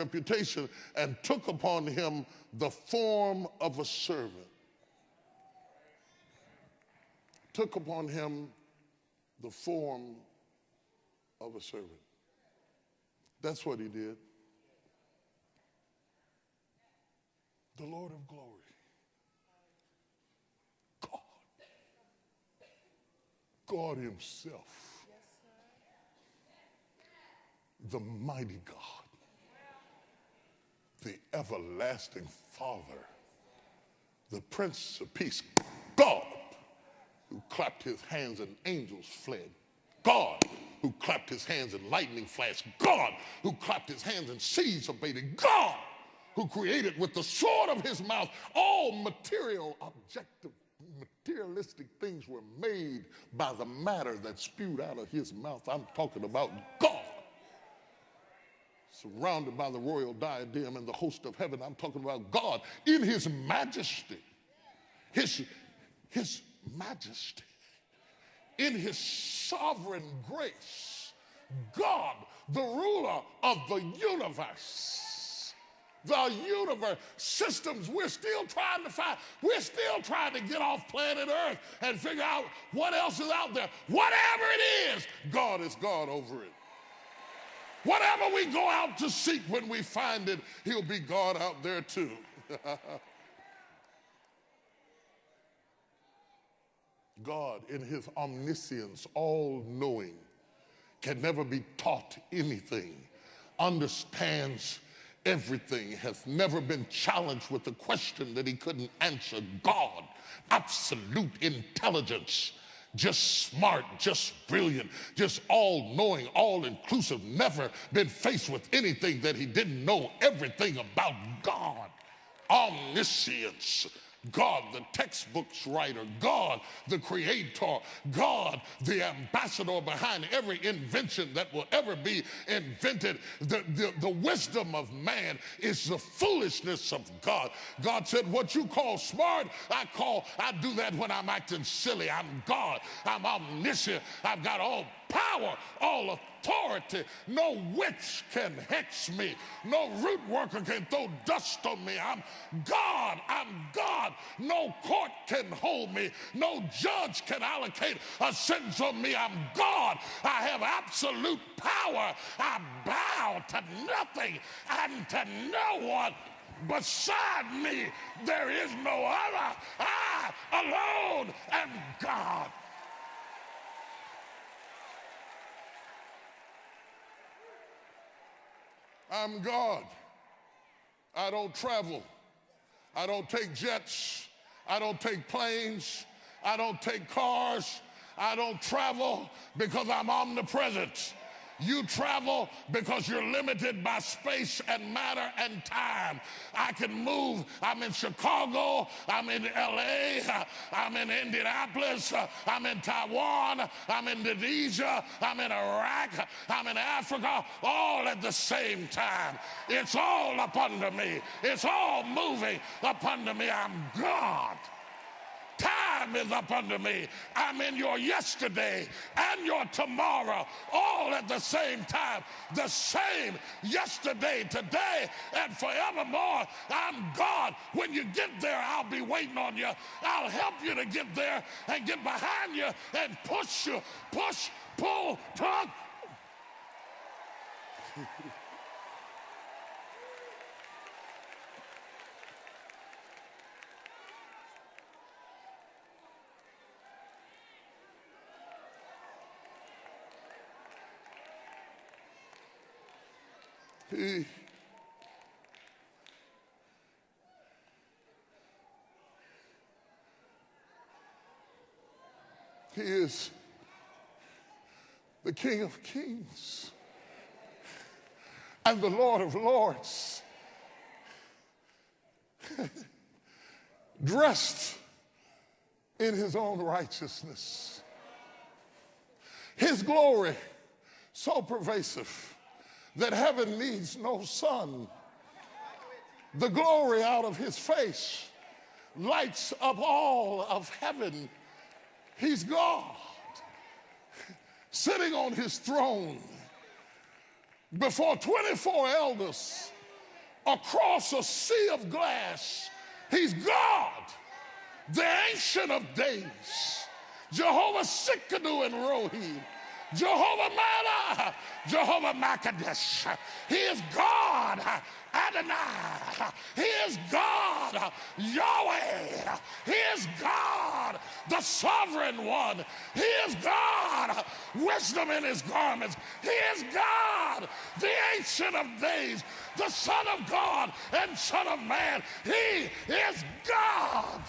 reputation, and took upon him the form of a servant. Took upon him the form of a servant. That's what he did. The Lord of glory. God himself, the mighty God, the everlasting Father, the Prince of Peace, God, who clapped his hands and angels fled, God, who clapped his hands and lightning flashed, God, who clapped his hands and seas abated, God, who created with the sword of his mouth all material, objective, materialistic things were made by the matter that spewed out of his mouth. I'm talking about God. Surrounded by the royal diadem and the host of heaven, I'm talking about God in his majesty. His majesty. In his sovereign grace. God, the ruler of the universe. The universe, systems we're still trying to find. We're still trying to get off planet Earth and figure out what else is out there. Whatever it is, God is God over it. Whatever we go out to seek, when we find it, he'll be God out there too. God, in his omniscience, all-knowing, can never be taught anything, understands everything, has never been challenged with a question that he couldn't answer. God, absolute intelligence, just smart, just brilliant, just all-knowing, all-inclusive, never been faced with anything that he didn't know everything about. God, omniscience, God, the textbooks writer, God, the creator, God, the ambassador behind every invention that will ever be invented. The wisdom of man is the foolishness of God. God said, what you call smart, I do that when I'm acting silly. I'm God. I'm omniscient. I've got all power, all authority. No witch can hex me. No root worker can throw dust on me. I'm God. I'm God. No court can hold me. No judge can allocate a sentence on me. I'm God. I have absolute power. I bow to nothing and to no one. Beside me, there is no other. I alone am God. I'm God. I don't travel. I don't take jets. I don't take planes. I don't take cars. I don't travel because I'm omnipresent. You travel because you're limited by space and matter and time. I can move. I'm in Chicago. I'm in LA. I'm in Indianapolis. I'm in Taiwan. I'm in Indonesia. I'm in Iraq. I'm in Africa, all at the same time. It's all up under me. It's all moving up under me. I'm God. Time is up under me. I'm in your yesterday and your tomorrow, all at the same time. The same yesterday, today, and forevermore. I'm God. When you get there, I'll be waiting on you. I'll help you to get there and get behind you and push you. Push, pull, tug. He is the King of Kings and the Lord of Lords, dressed in his own righteousness. His glory so pervasive that heaven needs no sun. The glory out of his face lights up all of heaven. He's God, sitting on his throne before 24 elders across a sea of glass. He's God, the Ancient of Days, Jehovah Sikkenu and Rohi, Jehovah Mana, Jehovah Makadesh. He is God, Adonai. He is God, Yahweh. He is God, the Sovereign One. He is God, wisdom in his garments. He is God, the Ancient of Days, the Son of God and Son of Man. He is God.